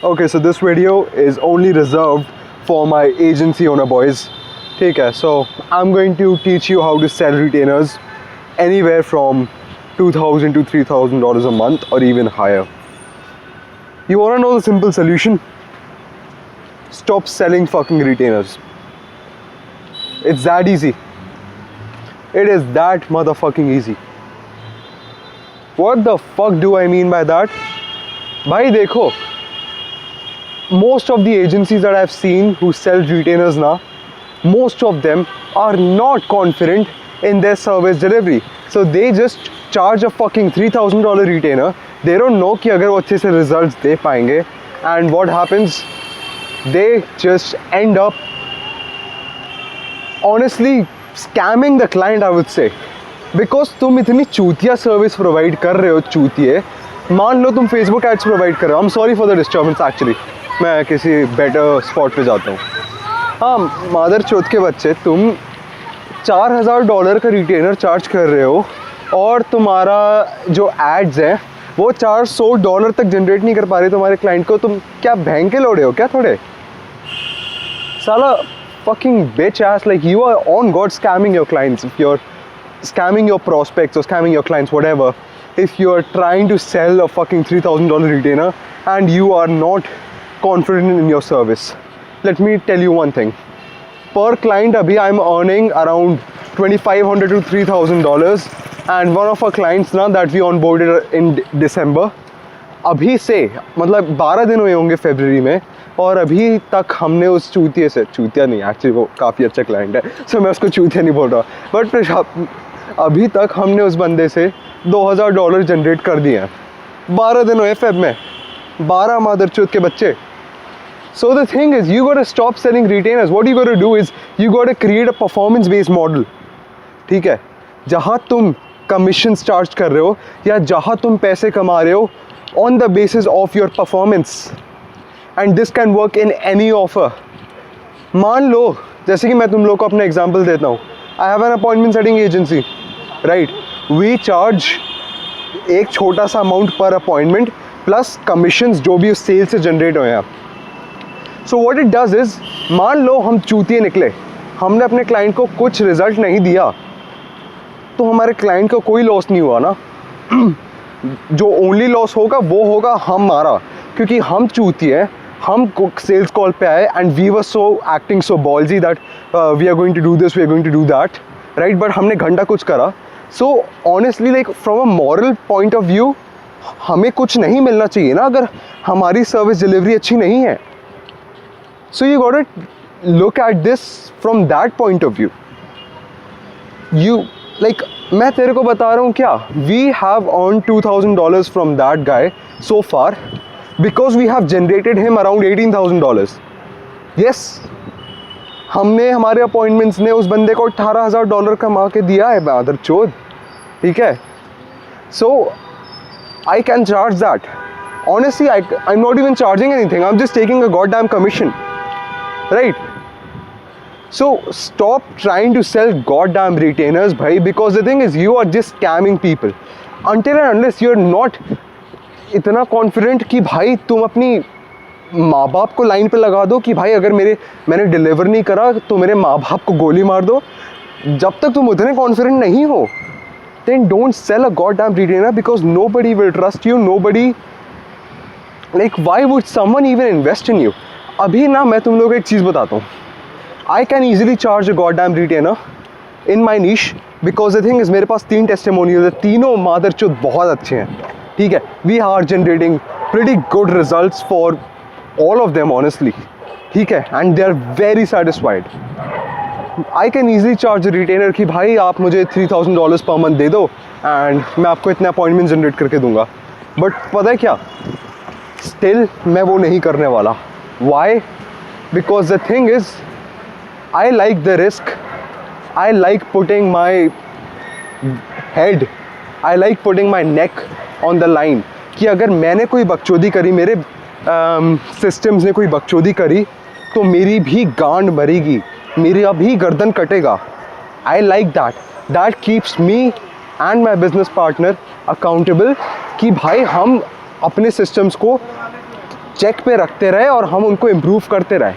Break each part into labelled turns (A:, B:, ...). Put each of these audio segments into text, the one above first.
A: Okay, so this video is only reserved for my agency owner boys. Okay, so I'm going to teach you how to sell retainers anywhere from $2,000 to $3,000 a month or even higher. You want to know the simple solution? Stop selling fucking retainers. It's that easy. It is that motherfucking easy. What the fuck do I mean by that? Bhai dekho, most of the agencies that I've seen who sell retainers now, most of them are not confident in their service delivery. So they just charge a fucking $3,000 retainer. They don't know कि अगर वो अच्छे से results दे पाएंगे. And what happens? They just end up honestly scamming the client, I would say. Because तुम इतनी चूतिया service provide कर रहे हो, चूतिए. मान लो तुम फेसबुक एड्स प्रोवाइड कर रहे हो. I'm sorry for the disturbance actually. मैं किसी बेटर स्पॉट पे जाता हूँ. हाँ, मादर चौथ के बच्चे, तुम $4,000 का रिटेनर चार्ज कर रहे हो और तुम्हारा जो एड्स हैं वो $400 तक जनरेट नहीं कर पा रहे तुम्हारे क्लाइंट को. तुम क्या भैंग के लोड़े हो क्या थोड़े? साला fucking bitch ass, like you are on God scamming your clients. If you're scamming your prospects or scamming your clients, whatever, if you're trying to sell a fucking $3,000 retainer and you are not confident in your service, let me tell you one thing. Per client abhi I'm earning around $2,500 to $3,000, and one of our clients now that we onboarded in December, अभी से मतलब 12 दिन हुए होंगे फरवरी में, और अभी तक हमने उस चूतिया से, चूतिया नहीं एक्चुअली वो काफ़ी अच्छा क्लाइंट है, सो मैं उसको चूतिया नहीं बोल रहा, बट अभी तक हमने उस बंदे से $2,000 जनरेट कर दिए हैं. 12 दिन हुए फेब में, 12 मादरचोद के बच्चे. So the thing is, you got to stop selling retainers. What you got to do is, you got to create a performance based model. ठीक है, जहाँ तुम कमीशन चार्ज कर रहे हो या जहाँ तुम पैसे कमा रहे हो on the basis of your performance, and this can work in any offer. मान लो जैसे कि मैं तुम लोग को अपना एग्जांपल देता हूँ. I have an appointment setting agency, right? We charge एक छोटा सा अमाउंट पर अपॉइंटमेंट प्लस कमीशंस जो भी उस सेल से जनरेट हुए हैं. So what it does is, मान लो हम चूतिए निकले, हमने अपने क्लाइंट को कुछ रिजल्ट नहीं दिया, तो हमारे क्लाइंट को कोई लॉस नहीं हुआ ना. जो ओनली लॉस होगा वो होगा हमारा, क्योंकि हम चूतिए हैं. हम सेल्स कॉल पे आए and we were so acting so ballsy that we are going to do this, we are going to do that, right? But हमने घंटा कुछ करा. So honestly, like from a moral point of view, हमें कुछ नहीं मिलना चाहिए ना अगर हमारी सर्विस डिलीवरी अच्छी नहीं है. So you got to look at this from that point of view. You like, मैं तेरे को बता रहा हूँ क्या, we have earn $2,000 from that guy so far because we have generated him around $18,000. Yes, हमने हमारे अपॉइंटमेंट्स ने उस बंदे को $18,000 कमा के दिया है बादर चोद. ठीक है, so I can charge that. Honestly, I'm not even charging anything. I'm just taking a goddamn commission, right? So stop trying to sell goddamn retainers, bhai, because the thing is, you are just scamming people. Until and unless you're not इतना confident कि भाई तुम अपनी माँ बाप को line पे लगा दो कि भाई अगर मैंने डिलीवर नहीं करा तो मेरे माँ बाप को गोली मार दो. जब तक तुम उतने कॉन्फिडेंट नहीं हो, then don't sell a goddamn retainer, because nobody will trust you. Nobody, like, why would someone even invest in you? अभी ना मैं तुम लोगों को एक चीज़ बताता हूँ. I can easily charge a goddamn retainer in my niche, because the thing is, मेरे पास 3 testimonials है, तीनों मादरचोद बहुत अच्छे हैं. ठीक है, we are generating pretty good results for all of them, honestly. ठीक है, and they are very satisfied. I can easily charge a retainer कि भाई आप मुझे $3,000 पर मंथ दे दो एंड मैं आपको इतने अपॉइंटमेंट जनरेट करके दूंगा. बट पता है क्या, स्टिल मैं वो नहीं करने वाला. Why? Because the thing is, I like the risk. I like putting my head, I like putting my neck on the line, कि अगर मैंने कोई बकचोदी करी, मेरे सिस्टम्स ने कोई बकचोदी करी, तो मेरी भी गांड मरेगी, मेरा भी गर्दन कटेगा. I like that. That keeps me and my business partner accountable कि भाई हम अपने सिस्टम्स को चेक पे रखते रहे और हम उनको इम्प्रूव करते रहे.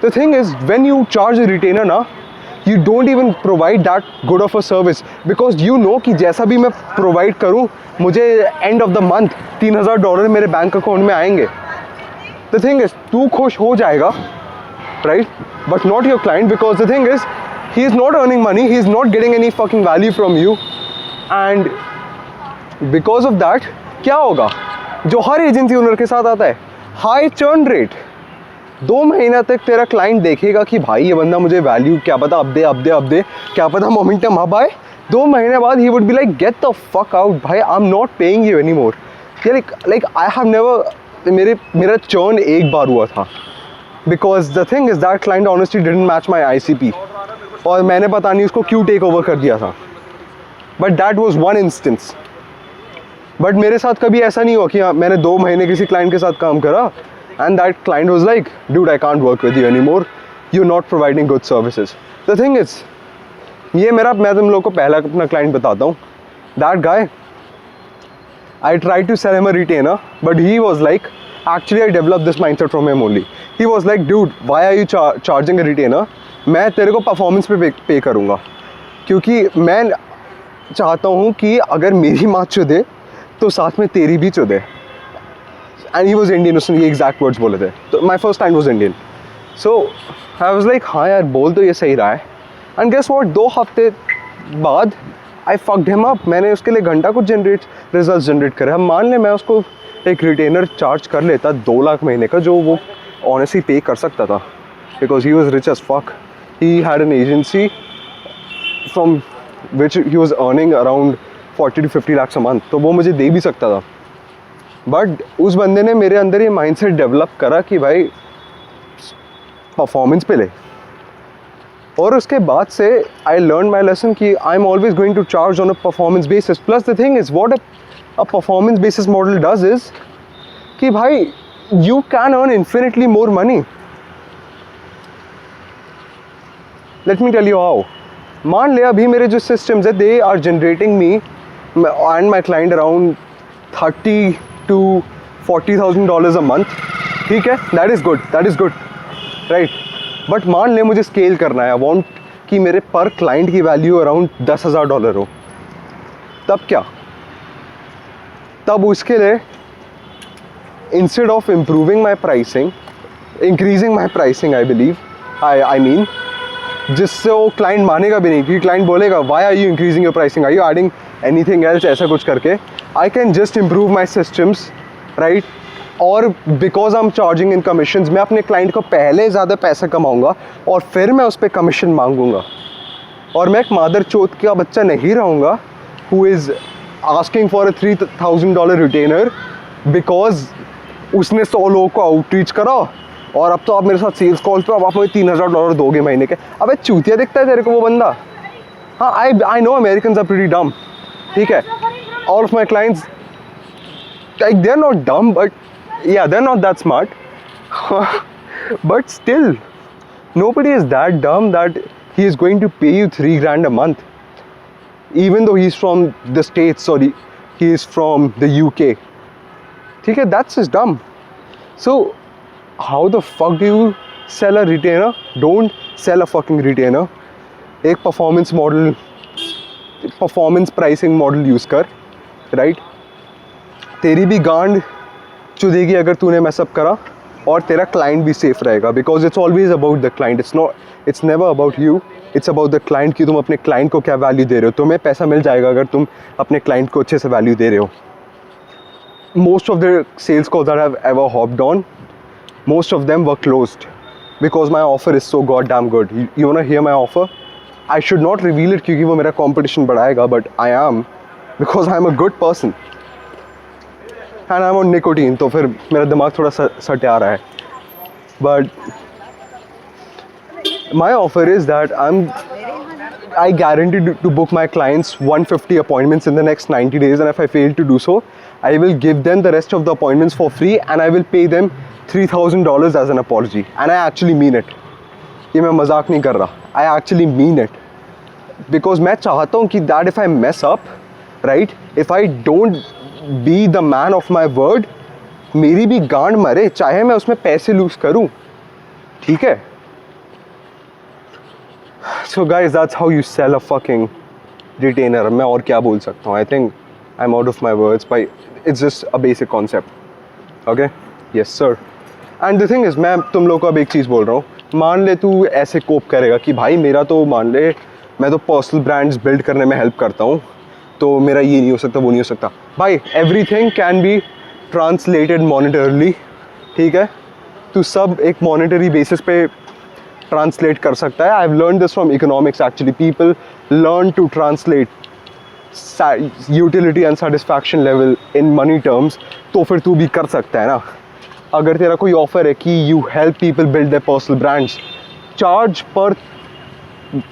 A: The thing is when you charge a retainer ना, you don't even provide that good of a service, because you know कि जैसा भी मैं प्रोवाइड करूँ मुझे एंड ऑफ द मंथ $3,000 मेरे बैंक अकाउंट में आएंगे. द थिंग इज तू खुश हो जाएगा, right, but not your client, because the thing is he is not earning money, he is not getting any fucking value from you. And because of that क्या होगा, जो हर agency owner के साथ आता है, हाई चर्न रेट. 2 महीना तक तेरा क्लाइंट देखेगा कि भाई ये बंदा मुझे वैल्यू क्या पता अब दे, क्या पता मोमेंटम अब आए. 2 महीने बाद ही would be like get the fuck out भाई, I am not paying you any more. Like I have never, मेरा चर्न एक बार हुआ था, because the thing is that client honestly didn't match my ICP, और मैंने पता नहीं उसको क्यों टेक ओवर कर दिया था. But that was one instance. But मेरे साथ कभी ऐसा नहीं हुआ कि हाँ मैंने 2 महीने किसी क्लाइंट के साथ काम करा and that client was like dude I can't work with you any more, you not providing good services. The thing is मैं तुम लोग को पहला अपना क्लाइंट बताता हूँ. That guy, I try to sell him a retainer, but he was like, actually I develop this mindset from him only. He was like dude why are you charging a retainer, मैं तेरे को performance पे पे करूँगा, क्योंकि मैं चाहता हूँ कि अगर मेरी माँ चुदे तो साथ में तेरी भी चुदे. एंड ही वॉज इंडियन, उसने ये एग्जैक्ट वर्ड्स बोले थे. तो my first time was Indian. So I was like हाँ यार बोल तो ये सही रहा है. एंड गेस व्हाट, 2 हफ्ते बाद आई फक्ड हिम अप. मैंने उसके लिए घंटा कुछ रिजल्ट जनरेट करे. हम मान लें मैं उसको एक रिटेनर चार्ज कर लेता 2 लाख महीने का, जो वो ऑनेस्टली पे कर सकता था, because he was rich as fuck. He had an agency from which he was earning around 40 to 50 lakhs a month, तो वो मुझे दे भी सकता था. बट उस बंदे ने मेरे अंदर ये माइंडसेट डेवलप करा कि भाई परफॉर्मेंस पे ले. और उसके बाद से आई लर्न माई लेसन कि I am always going to charge on a performance basis. Plus the thing is what a performance basis model does is कि भाई you can earn infinitely more money. Let me tell you how. मान ले अभी मेरे जो systems है, they are generating me and my client around $30,000 to $40,000 a month. ठीक है, that is good right. But मान ले मुझे स्केल करना है, आई वॉन्ट कि मेरे पर क्लाइंट की वैल्यू अराउंड $10,000 हो. तब क्या, तब उसके लिए instead of improving my pricing, increasing my pricing, I believe I mean, जिससे वो क्लाइंट मानेगा भी नहीं, क्योंकि क्लाइंट बोलेगा why are you increasing your pricing, are you adding anything else, ऐसा कुछ करके. I can just improve my systems, right. और because I am charging in commissions, मैं अपने क्लाइंट को पहले ज़्यादा पैसा कमाऊँगा और फिर मैं उस पर कमीशन मांगूंगा. और मैं एक मादर चौथ का बच्चा नहीं रहूँगा who is asking for a $3,000 retainer because उसने 100 लोगों को आउटरीच करा और अब तो आप मेरे साथ सेल्स कॉल पे अब आप मुझे $3,000 दोगे महीने के. अबे चूतिया दिखता है तेरे को वो बंदा. हाँ, I know Americans are pretty dumb, ठीक है. All of my clients like they are not dumb, but yeah, they're not that smart. But still, nobody is that dumb that he is going to pay you $3,000 a month, even though he's from the States or he is from the UK. ठीक है, that's just dumb. So, how the fuck do you sell a retainer? Don't sell a fucking retainer. एक performance model, performance pricing model use कर, right? तेरी भी गांड चुदेगी अगर तूने mess up करा, और तेरा क्लाइंट भी सेफ रहेगा, because it's always about the client. It's never about you, it's about the client कि तुम अपने क्लाइंट को क्या वैल्यू दे रहे हो. तुम्हें पैसा मिल जाएगा अगर तुम अपने क्लाइंट को अच्छे से वैल्यू दे रहे हो. Most of the sales calls that have ever hopped on, most of them were closed because my offer is so god damn good. You want to hear my offer? I should not reveal it क्योंकि वो मेरा competition बढ़ाएगा, but I am, because I am a good person and I am on nicotine. तो फिर मेरा दिमाग थोड़ा सटे आ रहा है. But my offer is that I guarantee to book my clients 150 appointments in the next 90 days, and if I fail to do so, I will give them the rest of the appointments for free and I will pay them $3,000 as an apology. And I actually mean it. ये मैं मजाक नहीं कर रहा. I actually mean it. Because मैं चाहता हूँ कि that if I mess up, right, if I don't be the man of my word, मेरी भी गांड मरे, चाहे मैं उसमें पैसे लूज करूं, ठीक है? So guys, that's how you sell a fucking retainer. मैं और क्या बोल सकता हूँ? I think I am out of my words, by it's just a basic concept. Okay, yes sir. And the thing is, मैं तुम लोग को अब एक चीज़ बोल रहा हूँ. मान ले तू ऐसे कोप करेगा कि भाई मेरा तो, मान ले मैं तो पर्सनल ब्रांड्स बिल्ड करने में हेल्प करता हूँ, तो मेरा ये नहीं हो सकता, वो नहीं हो सकता. भाई एवरीथिंग कैन बी ट्रांसलेटेड मॉनिटरली, ठीक है? तू सब एक मॉनिटरी बेसिस पे ट्रांसलेट कर सकता है. I have learn this from economics actually. People learn to translate utility and satisfaction level in money terms. तो फिर तू भी कर सकता है ना. अगर तेरा कोई ऑफर है कि you help people build their personal brands, charge per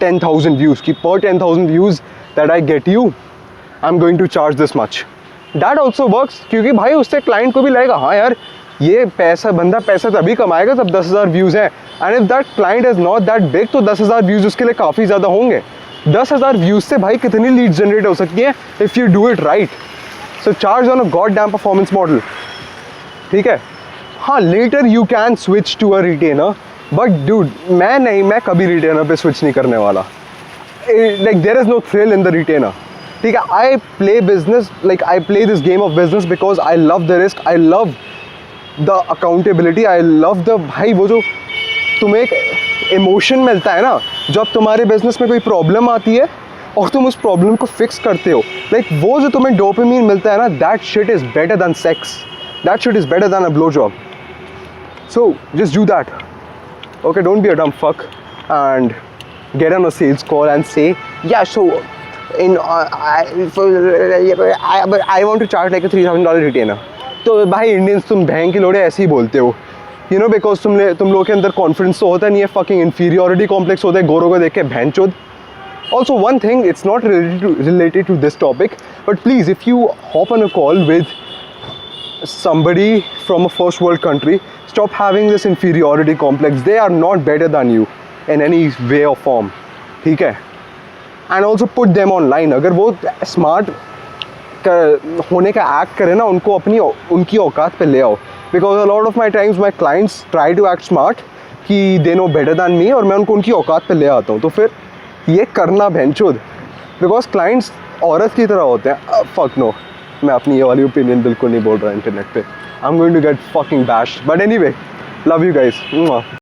A: 10,000 views, कि per 10,000 views that I get you, I am going to charge this much. That also works, क्योंकि भाई उससे क्लाइंट को भी लगेगा हाँ यार ये पैसा, बंदा पैसा तभी कमाएगा जब 10,000 व्यूज़ हैं. And if that client is not that big, तो 10,000 व्यूज़ उसके लिए काफ़ी ज़्यादा होंगे. 10,000 व्यूज़ से भाई कितनी लीड जनरेट हो सकती है if you do it right. So charge on a god damn performance model, ठीक है? हाँ, later you can switch to a retainer, but dude मैं कभी रिटेनर पे स्विच नहीं करने वाला. Like there is no thrill in the retainer, ठीक है? I play business, like I play this game of business because I love the risk, I love the accountability, I love the, भाई वो जो तुम्हें एक इमोशन मिलता है ना जब तुम्हारे बिजनेस में कोई प्रॉब्लम आती है और तुम उस प्रॉब्लम को फिक्स करते हो, लाइक वो जो तुम्हें डोपामिन मिलता है ना, that shit is better than sex, that shit is better than a blow job. So just do that. Okay, don't be a dumb fuck and get on a sales call and say, yeah, so in I want to charge like a $3,000 retainer. तो भाई Indians तुम बहन की लोड़े ऐसे ही बोलते हो, you know, because तुम लोगों के अंदर कॉन्फिडेंस तो होता नहीं है, fucking inferiority complex होता है गोरों को देख के बहनचोद. Also one thing, it's not related to this topic, but please if you hop on a call with somebody from a first world country, stop having this inferiority complex. They are not better than you in any way or form, ठीक है? And also put them online. अगर वो smart होने का act करे ना, उनकी औकात पे ले आओ. Because a lot of my times my clients try to act smart कि they know better than me, और मैं उनकी औकात पे ले आता हूँ. तो फिर ये करना भैंचोद, because clients औरत की तरह होते हैं. Fuck no, मैं अपनी ये वाली ओपिनियन बिल्कुल नहीं बोल रहा इंटरनेट पे. I'm going to get fucking bashed. But anyway, love you guys.